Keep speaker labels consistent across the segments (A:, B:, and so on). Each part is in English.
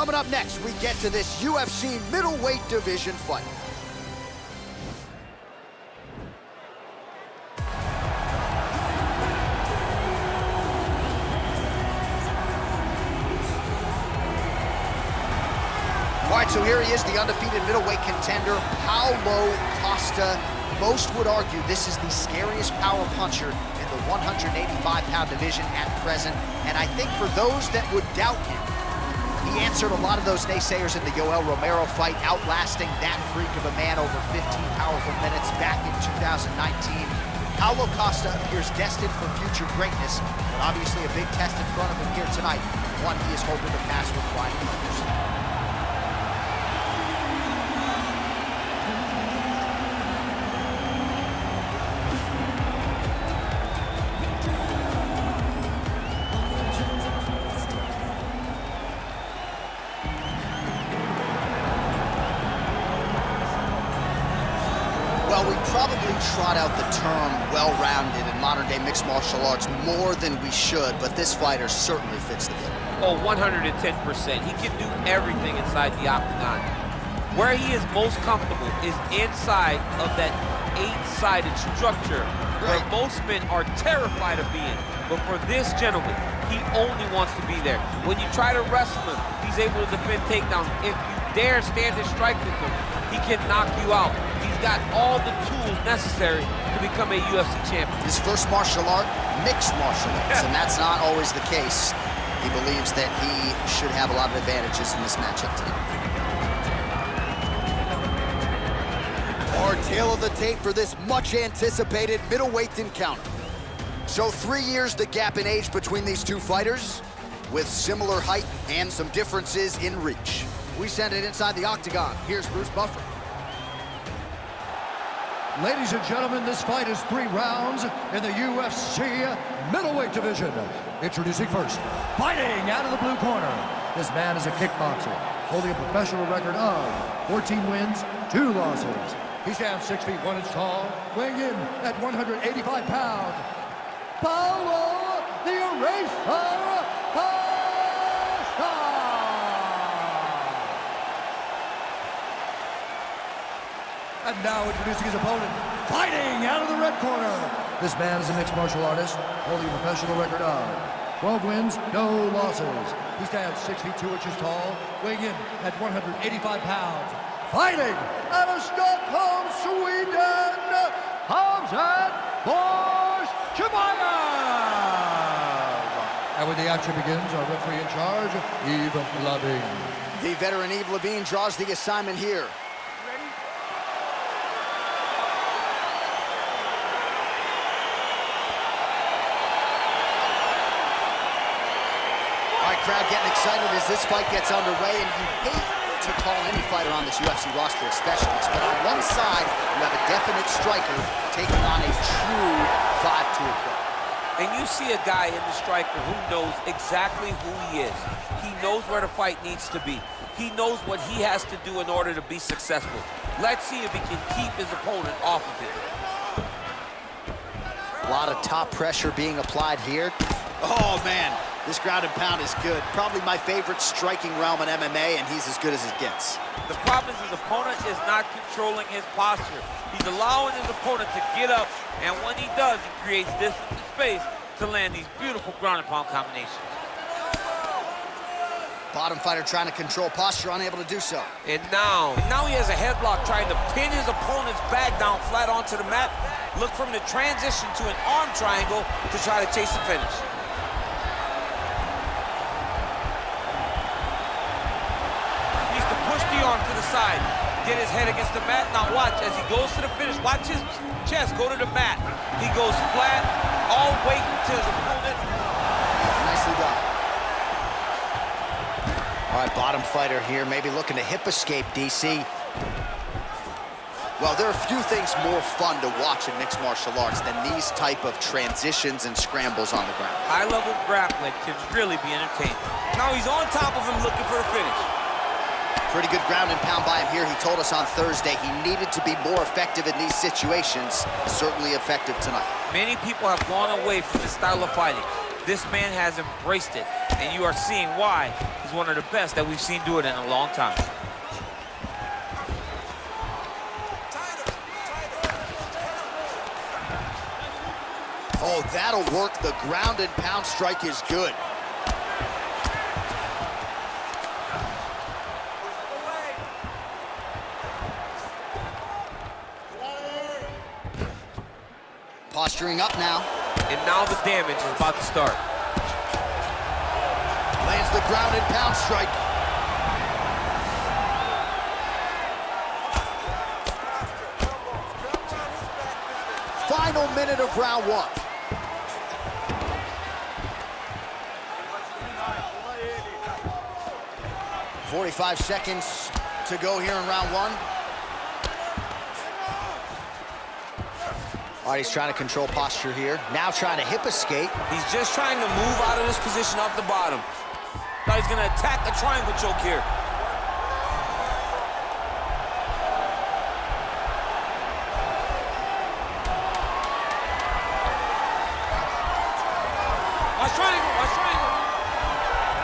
A: Coming up next, we get to this UFC middleweight division fight. All right, so here he is, the undefeated middleweight contender, Paolo Costa. Most would argue this is the scariest power puncher in the 185-pound division at present. And I think for those that would doubt him, he answered a lot of those naysayers in the Yoel Romero fight, outlasting that freak of a man over 15 powerful minutes back in 2019. Paolo Costa appears destined for future greatness, but obviously a big test in front of him here tonight, one he is hoping to pass with flying colors. Well, we probably trot out the term well-rounded in modern-day mixed martial arts more than we should, but this fighter certainly fits the bill.
B: Oh, 110%. He can do everything inside the octagon. Where he is most comfortable is inside of that 8-sided structure, where most men are terrified of being. But for this gentleman, he only wants to be there. When you try to wrestle him, he's able to defend takedowns. If you dare stand and strike with him, he can knock you out. He's got all the tools necessary to become a UFC champion.
A: His first martial art, mixed martial arts, and that's not always the case. He believes that he should have a lot of advantages in this matchup tonight. Our tale of the tape for this much-anticipated middleweight encounter. So 3 years the gap in age between these two fighters, with similar height and some differences in reach. We send it inside the octagon. Here's Bruce Buffer.
C: Ladies and gentlemen, this fight is 3 rounds in the UFC middleweight division. Introducing first, fighting out of the blue corner. This man is a kickboxer, holding a professional record of 14 wins, 2 losses. He stands 6 feet 1 inch tall, weighing in at 185 pounds. Paolo the Eraser Costa! And now introducing his opponent, fighting out of the red corner. This man is a mixed martial artist, holding a professional record of 12 wins, no losses. He stands 6 feet 2 inches tall, weighing in at 185 pounds. Fighting out of Stockholm, Sweden, Khamzat Chimaev! And when the action begins, our referee in charge, Yves Lavigne.
A: The veteran Yves Lavigne draws the assignment here. Crowd getting excited as this fight gets underway, and you hate to call any fighter on this UFC roster a specialist, but on one side, you have a definite striker taking on a true 5-tool player.
B: And you see a guy in the striker who knows exactly who he is. He knows where the fight needs to be. He knows what he has to do in order to be successful. Let's see if he can keep his opponent off of it.
A: A lot of top pressure being applied here. Oh, man. This ground and pound is good. Probably my favorite striking realm in MMA, and he's as good as it gets.
B: The problem is his opponent is not controlling his posture. He's allowing his opponent to get up, and when he does, he creates distance and space to land these beautiful ground and pound combinations.
A: Bottom fighter trying to control posture, unable to do so.
B: And now he has a headlock trying to pin his opponent's back down flat onto the mat. Look for him to transition to an arm triangle to try to chase the finish. Arm to the side, get his head against the mat. Now watch as he goes to the finish. Watch his chest go to the mat. He goes flat, all weight to his opponent.
A: Nicely done. All right, bottom fighter here, maybe looking to hip escape, DC. Well, there are few things more fun to watch in mixed martial arts than these type of transitions and scrambles on the ground.
B: High-level grappling can really be entertaining. Now he's on top of him looking for a finish.
A: Pretty good ground and pound by him here. He told us on Thursday he needed to be more effective in these situations. Certainly effective tonight.
B: Many people have gone away from this style of fighting. This man has embraced it, and you are seeing why he's one of the best that we've seen do it in a long time.
A: Oh, that'll work. The ground and pound strike is good. Posturing up now.
B: And now the damage is about to start.
A: Lands the ground and pound strike. Final minute of round one. "45 seconds to go here in round one." All right, he's trying to control posture here. Now trying to hip escape.
B: He's just trying to move out of this position off the bottom. Now he's gonna attack a triangle choke here. Watch triangle, watch triangle.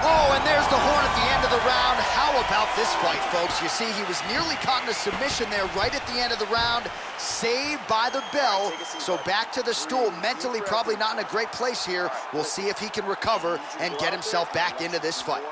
A: Oh, and there's the horn at the end of the round. How about this fight, folks? You see, he was nearly caught in a submission there right at the end of the round. Saved by the bell. So back to the stool. Mentally probably not in a great place here. We'll see if he can recover and get himself back into this fight.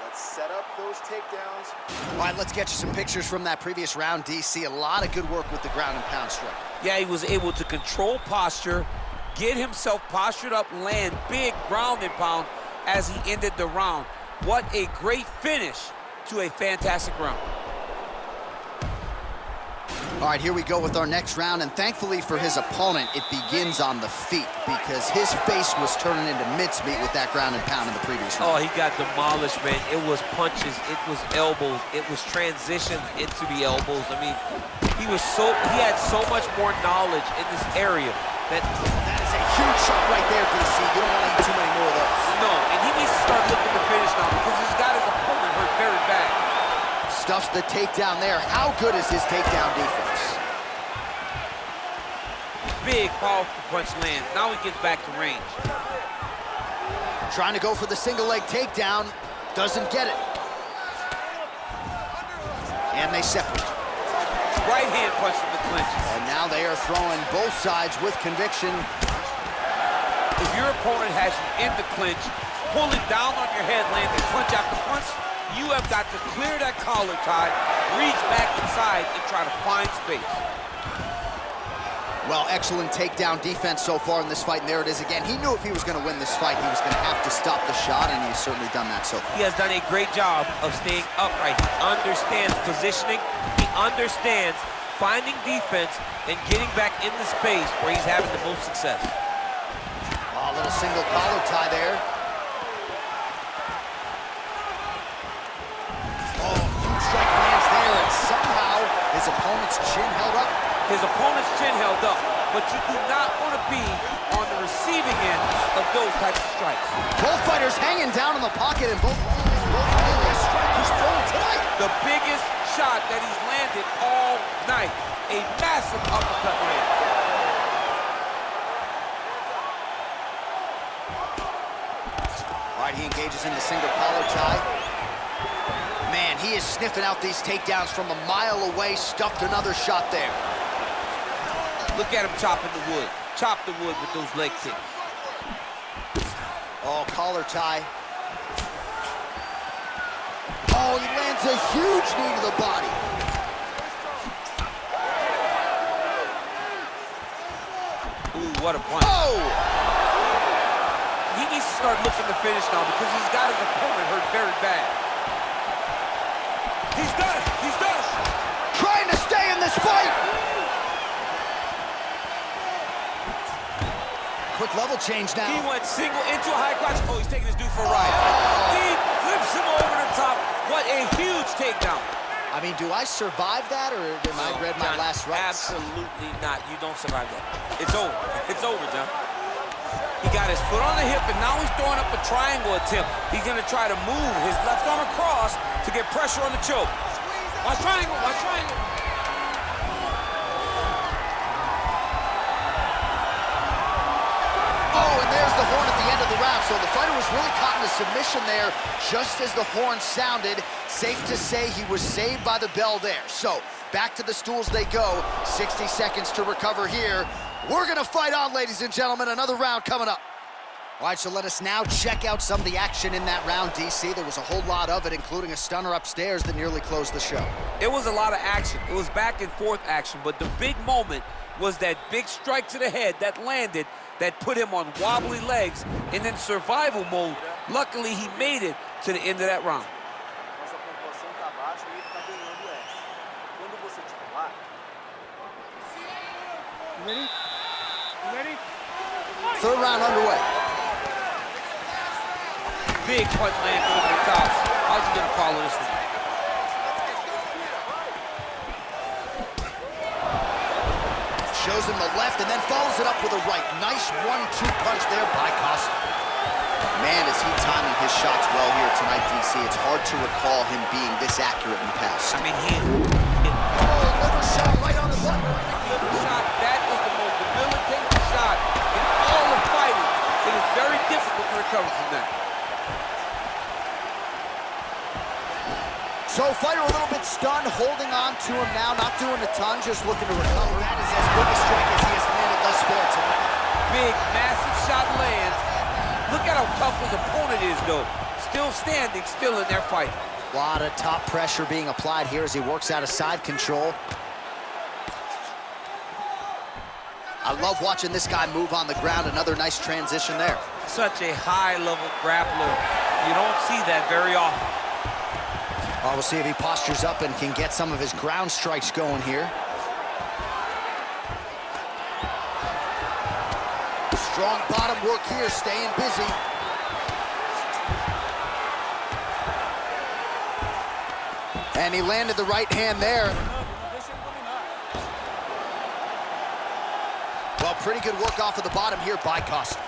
D: Let's set up those takedowns.
A: All right, let's get you some pictures from that previous round, DC. A lot of good work with the ground and pound strike.
B: Yeah, he was able to control posture, get himself postured up, land big ground and pound as he ended the round. What a great finish to a fantastic round.
A: All right, here we go with our next round, and thankfully for his opponent, it begins on the feet because his face was turning into mincemeat with that ground and pound in the previous round.
B: Oh, he got demolished, man. It was punches, it was elbows, it was transition into the elbows. I mean, he had so much more knowledge in this area that
A: is a huge shot right there, DC. You don't want to eat too many more of those.
B: No, and he needs to start looking to finish now because he's got his opponent hurt very bad.
A: Stuffs the takedown there. How good is his takedown defense?
B: Big, powerful punch lands. Now he gets back to range.
A: Trying to go for the single leg takedown. Doesn't get it. And they separate.
B: Right hand punch from the clinch.
A: And now they are throwing both sides with conviction.
B: If your opponent has you in the clinch, pulling down on your head, landing punch after punch, you have got to clear that collar tie, reach back inside, and try to find space.
A: Well, excellent takedown defense so far in this fight, and there it is again. He knew if he was going to win this fight, he was going to have to stop the shot, and he's certainly done that so far.
B: He has done a great job of staying upright. He understands positioning. He understands finding defense and getting back in the space where he's having the most success.
A: Oh, a little single collar tie there. Oh, huge strike lands there, and somehow his opponent's chin held up.
B: His opponent's chin held up, but you do not want to be on the receiving end of those types of strikes.
A: Both fighters hanging down in the pocket, and both biggest strike he's thrown tonight.
B: The biggest shot that he's landed all night. A massive uppercut land.
A: All right, he engages in the single collar tie. Man, he is sniffing out these takedowns from a mile away. Stuffed another shot there.
B: Look at him chopping the wood. Chop the wood with those leg kicks.
A: Oh, collar tie. Oh, he lands a huge knee to the body.
B: Ooh, what a punch.
A: Oh!
B: He needs to start looking to finish now because he's got his opponent hurt very bad. He's done. He's done.
A: Trying to stay in this fight. Quick level change now.
B: He went single into a high crotch. Oh, he's taking his dude for a ride. He flips him over the top. What a huge takedown.
A: I mean, do I survive that, or am I read my
B: John,
A: last rights?
B: Absolutely not. You don't survive that. It's over. It's over, John. He got his foot on the hip, and now he's throwing up a triangle attempt. He's going to try to move his left arm across to get pressure on the choke. Watch triangle. Watch triangle.
A: Oh, and there's the horn at the end of the round. So the fighter was really caught in a submission there just as the horn sounded. Safe to say he was saved by the bell there. So back to the stools they go. 60 seconds to recover here. We're gonna fight on, ladies and gentlemen. Another round coming up. All right, so let us now check out some of the action in that round, DC. There was a whole lot of it, including a stunner upstairs that nearly closed the show.
B: It was a lot of action. It was back and forth action, but the big moment was that big strike to the head that landed, that put him on wobbly legs and in survival mode. Luckily, he made it to the end of that round.
D: Nossa pontuação tá baixa e ele tá ganhando essa. Quando você titular...
E: Ready? Ready?
A: Third round underway.
B: Big punch lands over the top. How's he gonna follow this one?
A: Shows him the left and then follows it up with a right. Nice 1-2 punch there by Costa. Man, is he timing his shots well here tonight, DC. It's hard to recall him being this accurate in the past.
B: I mean,
A: Overshot right on the button.
B: Liver shot, that is the most debilitating shot in all of fighting. It is very difficult to recover from that.
A: So fighter a little bit stunned, holding on to him now, not doing a ton, just looking to recover. That is as big a strike as he has landed thus far tonight.
B: Big, massive shot lands. Look at how tough his opponent is, though. Still standing, still in their fight.
A: A lot of top pressure being applied here as he works out of side control. I love watching this guy move on the ground. Another nice transition there.
B: Such a high-level grappler. You don't see that very often.
A: We'll see if he postures up and can get some of his ground strikes going here. Strong bottom work here, staying busy. And he landed the right hand there. Well, pretty good work off of the bottom here by Costa.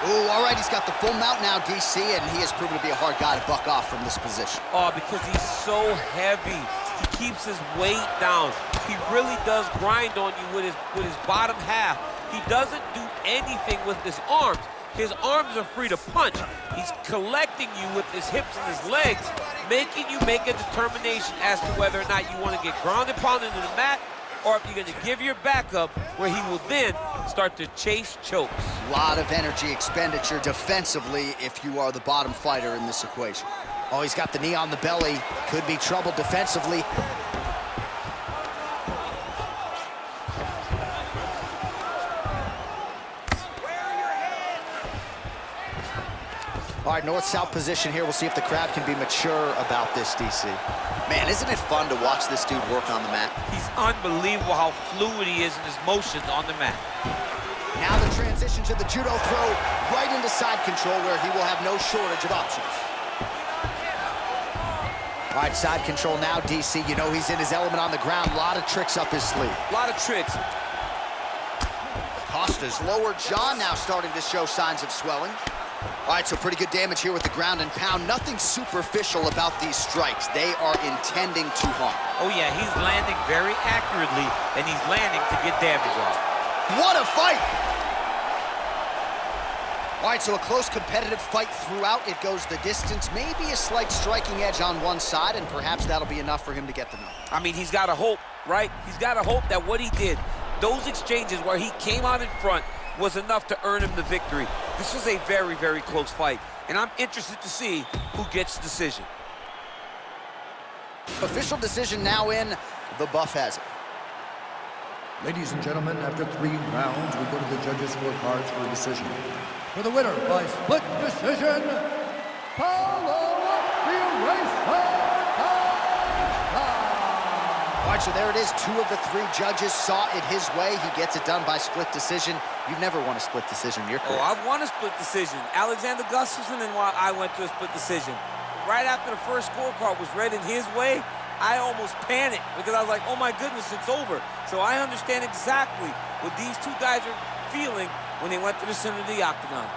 A: Ooh, all right, he's got the full mount now, DC, and he has proven to be a hard guy to buck off from this position.
B: Oh, because he's so heavy. He keeps his weight down. He really does grind on you with his bottom half. He doesn't do anything with his arms. His arms are free to punch. He's collecting you with his hips and his legs, making you make a determination as to whether or not you want to get ground and pounded into the mat, or if you're going to give your back up, where he will then start to chase chokes.
A: A lot of energy expenditure defensively if you are the bottom fighter in this equation. Oh, he's got the knee on the belly. Could be trouble defensively. All right, north-south position here. We'll see if the crowd can be mature about this, DC. Man, isn't it fun to watch this dude work on the mat?
B: He's unbelievable how fluid he is in his motions on the mat.
A: Now the transition to the judo throw right into side control where he will have no shortage of options. All right, side control now, DC. You know he's in his element on the ground. A lot of tricks up his sleeve.
B: A lot of tricks.
A: Costa's lower jaw now starting to show signs of swelling. All right, so pretty good damage here with the ground and pound. Nothing superficial about these strikes. They are intending to harm.
B: Oh, yeah, he's landing very accurately, and he's landing to get damage off.
A: What a fight! All right, so a close competitive fight throughout. It goes the distance. Maybe a slight striking edge on one side, and perhaps that'll be enough for him to get the knock.
B: I mean, he's got to hope, right? He's got to hope that what he did, those exchanges where he came out in front, was enough to earn him the victory. This was a very, very close fight, and I'm interested to see who gets the decision.
A: Official decision now in. The buff has it.
C: Ladies and gentlemen, after 3 rounds, we go to the judges' scorecards for a decision. For the winner by split decision, Paolo Costa.
A: All right, so there it is. 2 of the 3 judges saw it his way. He gets it done by split decision. You've never won a split decision in your career.
B: Oh, I've won a split decision. Alexander Gustafsson and I went to a split decision. Right after the first scorecard was read in his way, I almost panicked because I was like, oh my goodness, it's over. So I understand exactly what these 2 guys are feeling when they went to the center of the octagon.